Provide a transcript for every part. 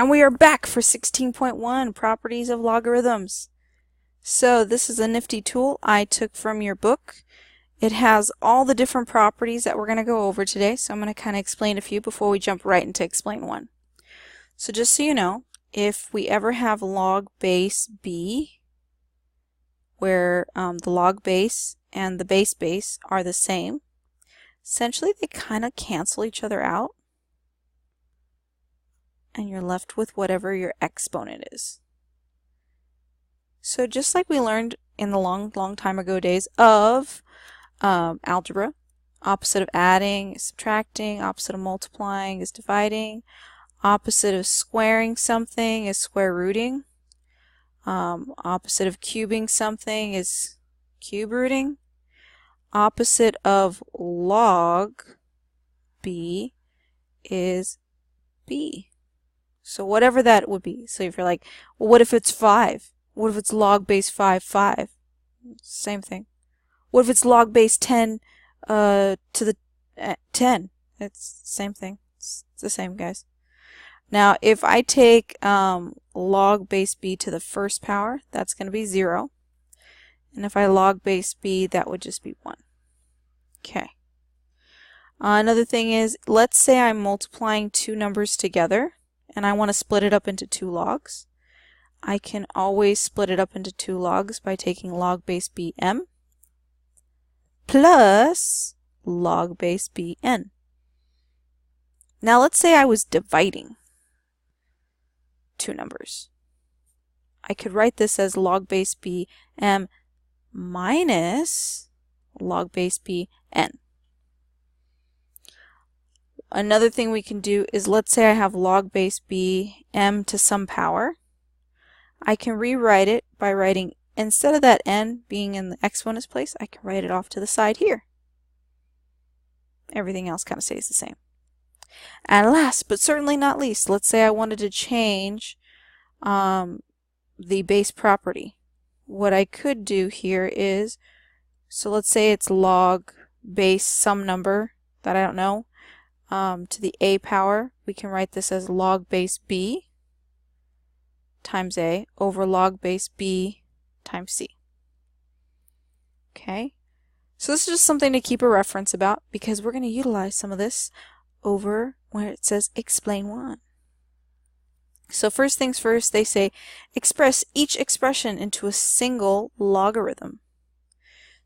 And we are back for 16.1, Properties of Logarithms. So this is a nifty tool I took from your book. It has all the different properties that we're going to go over today, so I'm going to kind of explain a few before we jump right into explain one. So just so you know, if we ever have log base b, where the log base and the base are the same, essentially they kind of cancel each other out, and you're left with whatever your exponent is. So just like we learned in the long time ago days of algebra, opposite of adding is subtracting, opposite of multiplying is dividing, opposite of squaring something is square rooting, opposite of cubing something is cube rooting, opposite of log b is b. So whatever that would be. So if you're like, well, what if it's 5? What if it's log base 5? Same thing. What if it's log base 10 to the 10? It's the same thing. It's the same, guys. Now, if I take log base b to the first power, that's going to be 0. And if I log base b, that would just be 1. Okay. Another thing is, let's say I'm multiplying two numbers together, and I want to split it up into two logs. I can always split it up into two logs by taking log base bm plus log base bn. Now let's say I was dividing two numbers. I could write this as log base bm minus log base bn. Another thing we can do is, let's say I have log base bm to some power. I can rewrite it by writing, instead of that n being in the exponent's place, I can write it off to the side here. Everything else kind of stays the same. And last but certainly not least, let's say I wanted to change the base property. What I could do here is, so let's say it's log base some number that I don't know, to the a power. We can write this as log base b times a over log base b times c. Okay, so this is just something to keep a reference about, because we're going to utilize some of this over where it says explain one. So first things first, they say express each expression into a single logarithm.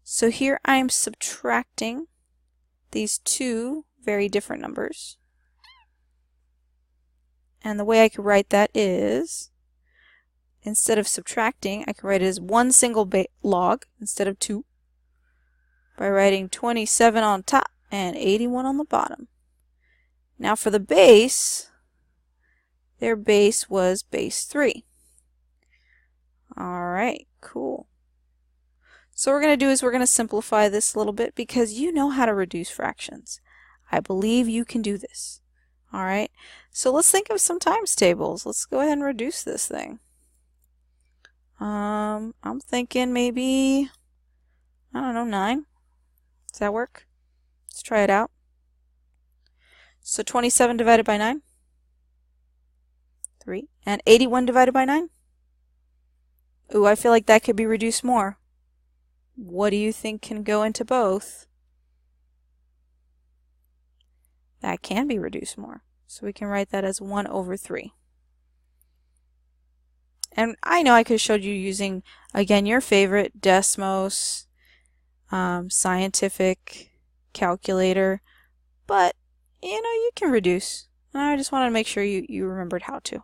So here I am subtracting these two very different numbers. And the way I could write that is, instead of subtracting, I can write it as one single log instead of two, by writing 27 on top and 81 on the bottom. Now for the base, their base was base 3. Alright, cool. So what we're going to do is we're going to simplify this a little bit, because you know how to reduce fractions. I believe you can do this. Alright, so let's think of some times tables. Let's go ahead and reduce this thing. I'm thinking maybe, I don't know, 9. Does that work? Let's try it out. So 27 divided by 9? 3. And 81 divided by 9? Ooh, I feel like that could be reduced more. What do you think can go into both? That can be reduced more. So we can write that as 1 over 3. And I know I could have showed you using, again, your favorite Desmos, scientific calculator, but you know, you can reduce. And I just wanted to make sure you remembered how to.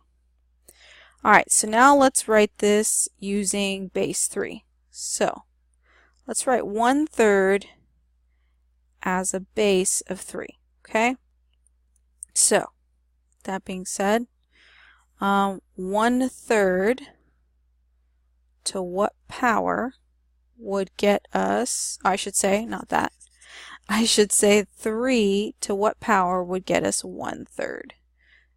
Alright, so now let's write this using base 3. So let's write 1/3 as a base of 3. Okay? So, that being said, 1/3 to what power would get us, I should say, not that. I should say 3 to what power would get us 1/3.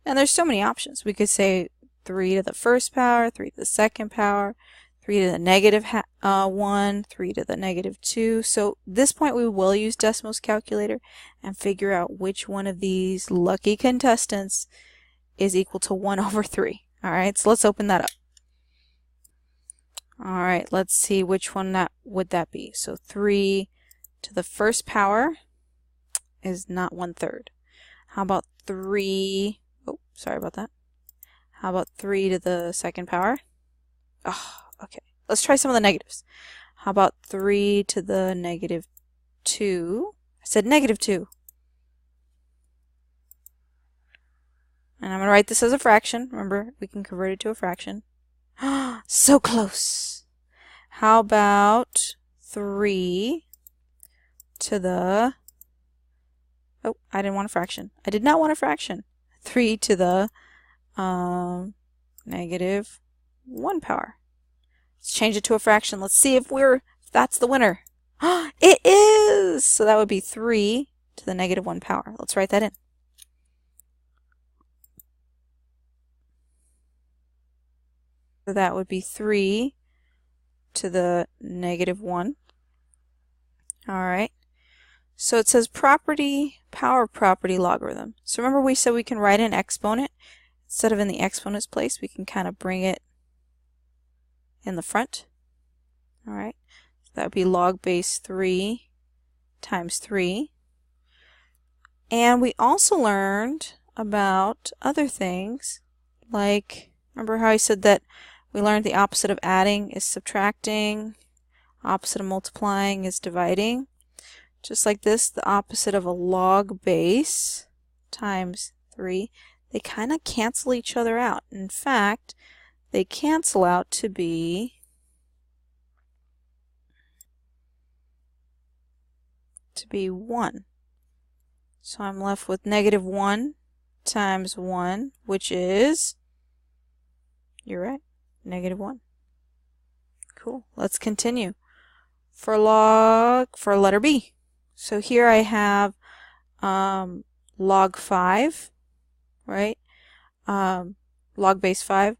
And there's so many options. We could say 3 to the first power, 3 to the second power, 3 to the negative 1, 3 to the negative 2. So at this point we will use Desmos calculator and figure out which one of these lucky contestants is equal to 1 over 3. All right, so let's open that up. All right, let's see which one would that be. So 3 to the first power is not 1/3. How about 3? Oh, sorry about that. How about 3 to the second power? Oh, okay. Let's try some of the negatives. How about 3 to the negative 2? I said negative 2. And I'm going to write this as a fraction. Remember, we can convert it to a fraction. So close. How about 3 to the... Oh, I didn't want a fraction. I did not want a fraction. 3 to the negative 1 power. Let's change it to a fraction. Let's see if that's the winner. It is! So that would be 3 to the negative 1 power. Let's write that in. So that would be 3 to the negative 1. All right. So it says power property logarithm. So remember we said we can write an exponent. Instead of in the exponent's place, we can kind of bring it in the front. All right. So that would be log base 3 times 3. And we also learned about other things, like, remember how I said that we learned the opposite of adding is subtracting, opposite of multiplying is dividing. Just like this, the opposite of a log base times 3, they kind of cancel each other out. In fact, they cancel out to be one. So I'm left with negative 1 times 1, which is, you're right, negative 1. Cool. Let's continue. For letter B. So here I have log 5, right? Log base 5,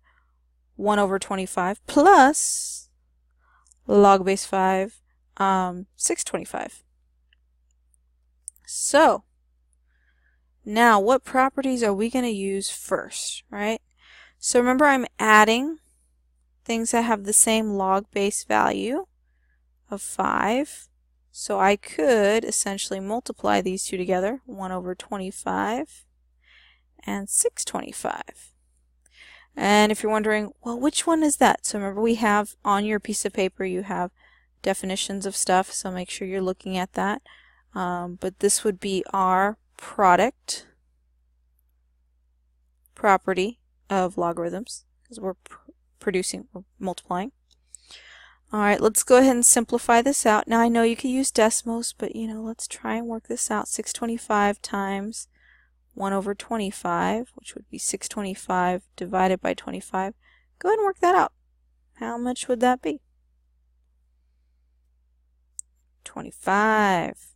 1 over 25, plus log base 5, 625. So now what properties are we going to use first, right? So remember, I'm adding things that have the same log base value of 5. So I could essentially multiply these two together, 1 over 25 and 625. And if you're wondering, well, which one is that? So remember, we have on your piece of paper, you have definitions of stuff, so make sure you're looking at that. But this would be our product property of logarithms, because we're multiplying. All right, let's go ahead and simplify this out. Now I know you could use decimals, but let's try and work this out. 625 times 1 over 25, which would be 625 divided by 25. Go ahead and work that out. How much would that be? 25.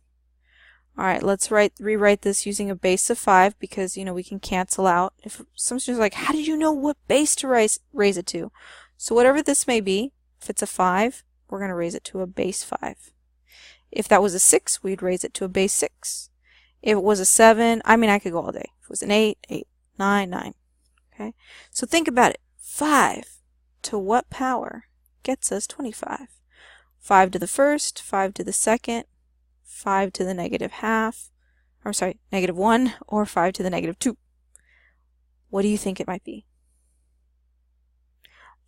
All right, let's rewrite this using a base of 5, because we can cancel out. If some students are like, how did you know what base to raise it to? So whatever this may be, if it's a 5, we're going to raise it to a base 5. If that was a 6, we'd raise it to a base 6. If it was a 7, I could go all day. If it was an 8, 8, 9, 9. Okay? So think about it. 5 to what power gets us 25? 5 to the first, 5 to the second, 5 to the negative half, negative 1, or 5 to the negative 2. What do you think it might be?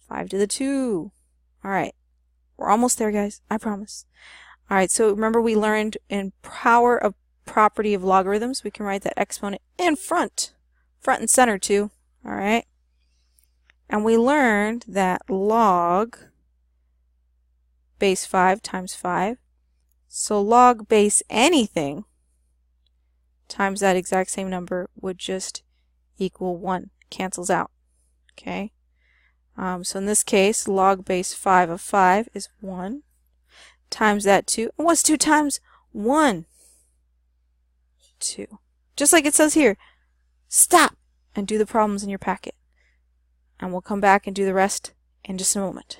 5 to the 2. All right, we're almost there, guys. I promise. All right, so remember we learned in property of logarithms, we can write that exponent in front and center too. All right, and we learned that log base 5 times 5. So log base anything times that exact same number would just equal 1. Cancels out. Okay. So in this case, log base 5 of 5 is 1 times that 2. And what's 2 times 1? 2. Just like it says here. Stop and do the problems in your packet. And we'll come back and do the rest in just a moment.